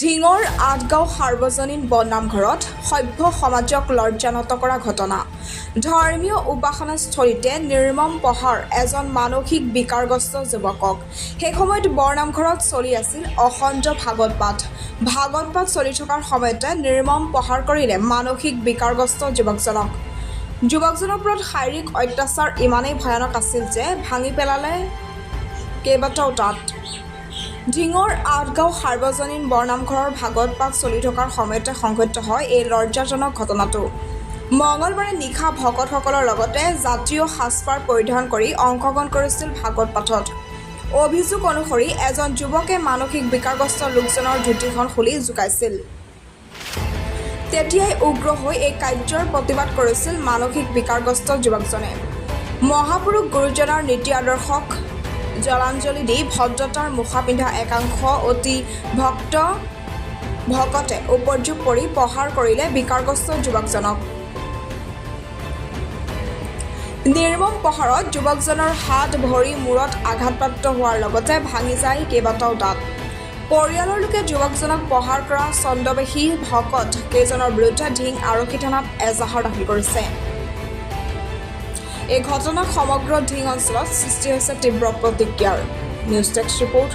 ঢিঙৰ আঠগাঁও সাৰ্বজনীন বননামঘৰত সভ্য সমাজক লজ্জানত কৰা ঘটনা। ধৰ্মীয় উপাসনাস্থলীতে নিৰ্মম প্ৰহাৰ এজন মানসিক বিকাৰগ্ৰস্ত যুৱকক। সেই সময়ত বৰনামঘৰত চলি আছিল অখণ্ড ভাগৱত পাঠ। ভাগৱত পাঠ চলি থকাৰ সময়তে নিৰ্মম প্ৰহাৰ কৰিলে মানসিক বিকাৰগ্ৰস্ত যুৱকজনক। যুৱকজনৰ ওপৰত শাৰীৰিক অত্যাচাৰ ইমানেই ভয়ানক আছিল যে ভাঙি পেলালে কেইবাটাও দাঁত। ঢিঙৰ আঠগাঁও সাৰ্বজনীন বৰনামঘৰৰ ভাগৱত পাঠ চলি থকাৰ সময়তে সংঘটিত হয় এই লজ্জাজনক ঘটনাটো। মঙলবাৰে নিশা ভকতসকলৰ লগতে জাতীয় সাজপাৰ পৰিধান কৰি অংশগ্ৰহণ কৰিছিল ভাগৱত পাঠত। অভিযোগ অনুসৰি এজন যুৱকে মানসিক বিকাৰগ্ৰস্ত লোকজনৰ ধুতিখন খুলি জোকাইছিল। তেতিয়াই উগ্ৰ হৈ এই কাৰ্যৰ প্ৰতিবাদ কৰিছিল মানসিক বিকাৰগ্ৰস্ত যুৱকজনে। মহাপুৰুষ গুৰুজনাৰ নীতি আদৰ্শক জলাঞ্জলি দি ভদ্ৰতাৰ মুখা পিন্ধা একাংশ অতি ভকতে উপযোগ কৰি প্ৰহাৰ কৰিলে বিকাৰগ্ৰস্ত যুৱকজনক। নিৰ্মম প্ৰহাৰত যুৱকজনৰ হাত ভৰি মূৰত আঘাতপ্ৰাপ্ত হোৱাৰ লগতে ভাঙি যায় কেইবাটাও দাঁত। পৰিয়ালৰ লোকে যুৱকজনক প্ৰহাৰ কৰা ছন্দবেশী ভকত কেইজনৰ বিৰুদ্ধে ঢিং আৰক্ষী থানাত এজাহাৰ দাখিল কৰিছে। এই ঘটনাক সমগ্ৰ ঢিং অঞ্চলত সৃষ্টি হৈছে তীব্ৰ প্ৰতিক্ৰিয়াৰ। News desk report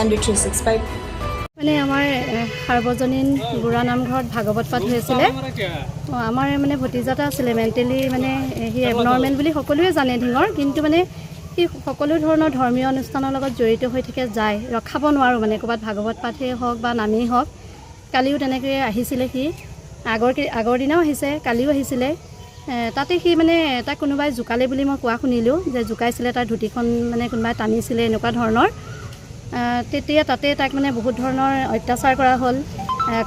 ND365। মানে আমাৰ সাৰ্বজনীন বুঢ়া নামঘৰত ভাগৱত পাঠ হৈছিলে। আমাৰ মানে ভতিজা এটা আছিলে, মেণ্টেলি মানে সি এবনৰ্মেল বুলি সকলোৱে জানে ঢিঙৰ, কিন্তু মানে সি সকলো ধৰণৰ ধৰ্মীয় অনুষ্ঠানৰ লগত জড়িত হৈ থাকে, যায় ৰখাব নোৱাৰোঁ মানে ক'ৰবাত ভাগৱত পাঠেই হওক বা নামেই হওক। কালিও তেনেকৈ আহিছিলে সি, আগৰ দিনাও আহিছে, কালিও আহিছিলে। তাতে সি মানে তাক কোনোবাই জোকালে বুলি মই কোৱা শুনিলোঁ, যে জোকাইছিলে, তাৰ ধুতিখন মানে কোনোবাই টানিছিলে এনেকুৱা ধৰণৰ। তেতিয়া তাতে তাক মানে বহুত ধৰণৰ অত্যাচাৰ কৰা হ'ল।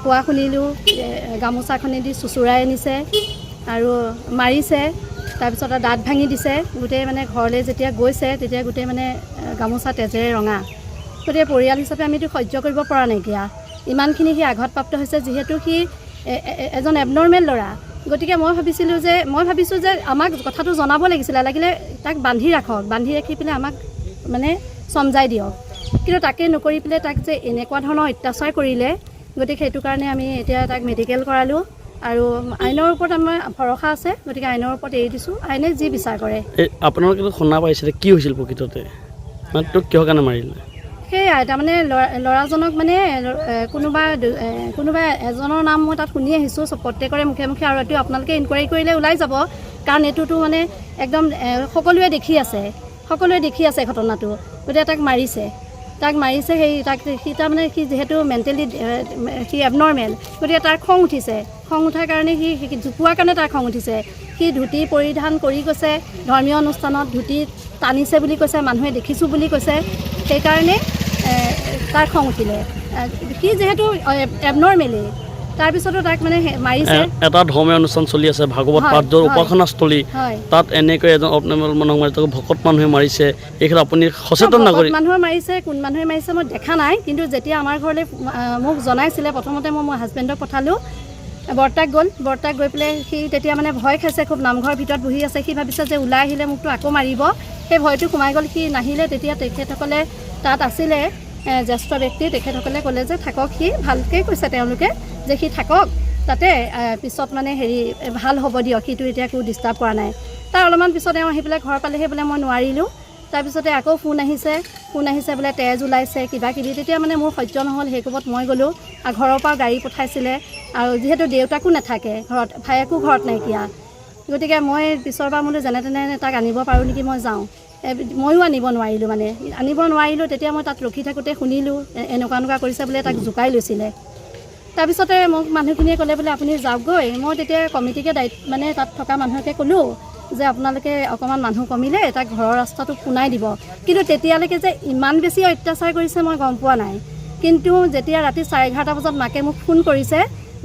কোৱা শুনিলোঁ গামোচাখনেদি চুচুৰাই আনিছে আৰু মাৰিছে, তাৰপিছত দাঁত ভাঙি দিছে। গোটেই মানে ঘৰলৈ যেতিয়া গৈছে তেতিয়া গোটেই মানে গামোচা তেজেৰে ৰঙা। গতিকে পৰিয়াল হিচাপে আমিতো সহ্য কৰিব পৰা নাইকিয়া, ইমানখিনি সি আঘাতপ্ৰাপ্ত হৈছে। যিহেতু সি এজন এবনৰ্মেল ল'ৰা, গতিকে মই ভাবিছোঁ যে আমাক কথাটো জনাব লাগিছিলে, লাগিলে তাক বান্ধি ৰাখক, বান্ধি ৰাখি পেলাই আমাক মানে চমজাই দিয়ক। কিন্তু তাকে নকৰি পেলাই তাক যে এনেকুৱা ধৰণৰ অত্যাচাৰ কৰিলে, গতিকে সেইটো কাৰণে আমি এতিয়া তাক মেডিকেল কৰালোঁ আৰু আইনৰ ওপৰত আমাৰ ভৰসা আছে। গতিকে আইনৰ ওপৰত এৰি দিছোঁ, আইনে যি বিচাৰ কৰে। আপোনালোকে শুনা পাইছিলে কি হৈছিল প্ৰকৃততে, মানে তোক কিহৰ কাৰণে মাৰিলে? সেয়াই তাৰমানে ল'ৰাজনক মানে কোনোবা এজনৰ নাম মই তাত শুনি আহিছোঁ, প্ৰত্যেকৰে মুখে মুখে, আৰু এইটো আপোনালোকে ইনকুৱাৰী কৰিলে ওলাই যাব, কাৰণ এইটোতো মানে একদম সকলোৱে দেখি আছে ঘটনাটো। গতিকে তাক মাৰিছে সি তাৰমানে সি যিহেতু মেণ্টেলি সি এবনৰ্মেল, গতিকে তাৰ খং উঠাৰ কাৰণে সি জোকোৱাৰ কাৰণে তাৰ খং উঠিছে। সি ধুতি পৰিধান কৰি গৈছে ধৰ্মীয় অনুষ্ঠানত, ধুতি টানিছে বুলি কৈছে, মানুহে দেখিছোঁ বুলি কৈছে, সেইকাৰণে তাৰ খং উঠিলে। সি যিহেতু এবনৰ্মেলি, তাৰপিছতো তাক মানে মাৰিছে। এটা ধৰ্মীয় অনুষ্ঠান চলি আছে, ভাগৱত পাঠ, য'ত উপাসনাস্থলী, তাত এনেকৈ এজন এবনৰ্মেল মানুহক মাৰিছে, ভকত মানুহে মাৰিছে। এই ক্ষেত্ৰত আপুনি সচেতন নাগৰিক। মানুহে মাৰিছে, কোন মানুহে মাৰিছে মই দেখা নাই, কিন্তু যেতিয়া আমাৰ ঘৰলৈ মোক জনাইছিলে, প্ৰথমতে মই মোৰ হাজবেণ্ডক পঠালোঁ, বৰ্তাক গৈ পেলাই সি তেতিয়া মানে ভয় খাইছে খুব। নামঘৰৰ ভিতৰত বহি আছে, সি ভাবিছে যে ওলাই আহিলে মোকতো আকৌ মাৰিব, সেই ভয়টো সোমাই গ'ল। সি নাহিলে, তেতিয়া তেখেতসকলে তাত আছিলে জ্যেষ্ঠ ব্যক্তি, তেখেতসকলে ক'লে যে থাকক, সি ভালকৈ কৈছে তেওঁলোকে যে সি থাকক তাতে, পিছত মানে ভাল হ'ব দিয়ক, সিটো এতিয়া একো ডিষ্টাৰ্ব কৰা নাই। তাৰ অলপমান পিছত আহি পেলাই ঘৰ পালেহি, বোলে মই নোৱাৰিলোঁ। তাৰপিছতে আকৌ ফোন আহিছে বোলে তেজ ওলাইছে কিবা কিবি। তেতিয়া মানে মোৰ সহ্য নহ'ল, সেই কোবত মই গ'লোঁ, আৰু ঘৰৰ পৰা গাড়ী পঠাইছিলে, আৰু যিহেতু দেউতাকো নাথাকে ঘৰত, ভায়েকো ঘৰত নাইকিয়া, গতিকে মই পিছৰবাৰ বোলো যেনে তেনে তাক আনিব পাৰোঁ নেকি, মই যাওঁ। ময়ো আনিব নোৱাৰিলোঁ। তেতিয়া মই তাত ৰখি থাকোঁতে শুনিলোঁ এনেকুৱা কৰিছে বোলে, তাক জোকাই লৈছিলে। তাৰপিছতে মোক মানুহখিনিয়ে ক'লে বোলে আপুনি যাওকগৈ। মই তেতিয়া কমিটিকে মানে তাত থকা মানুহকে ক'লোঁ যে আপোনালোকে অকণমান মানুহ কমিলে তাক ঘৰৰ ৰাস্তাটো পোনাই দিব। কিন্তু তেতিয়ালৈকে যে ইমান বেছি অত্যাচাৰ কৰিছে মই গম পোৱা নাই। কিন্তু যেতিয়া ৰাতি 11:30 বজাত মাকে মোক ফোন কৰিছে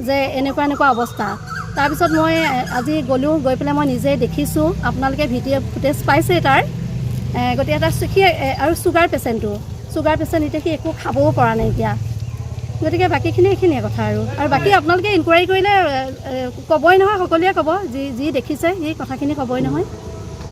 যে এনেকুৱা অৱস্থা, তাৰপিছত মই আজি গ'লোঁ, গৈ পেলাই মই নিজে দেখিছোঁ, আপোনালোকে ভিডিঅ' ফুটেজ পাইছে তাৰ। গতিকে তাৰ সি আৰু চুগাৰ পেচেণ্ট, এতিয়া সি একো খাবও পৰা নাই এতিয়া। গতিকে বাকীখিনি এইখিনিয়ে কথা, আৰু বাকী আপোনালোকে ইনকুৱাৰী কৰিলে ক'বই নহয়, সকলোৱে ক'ব, যি দেখিছে সেই কথাখিনি ক'বই নহয়।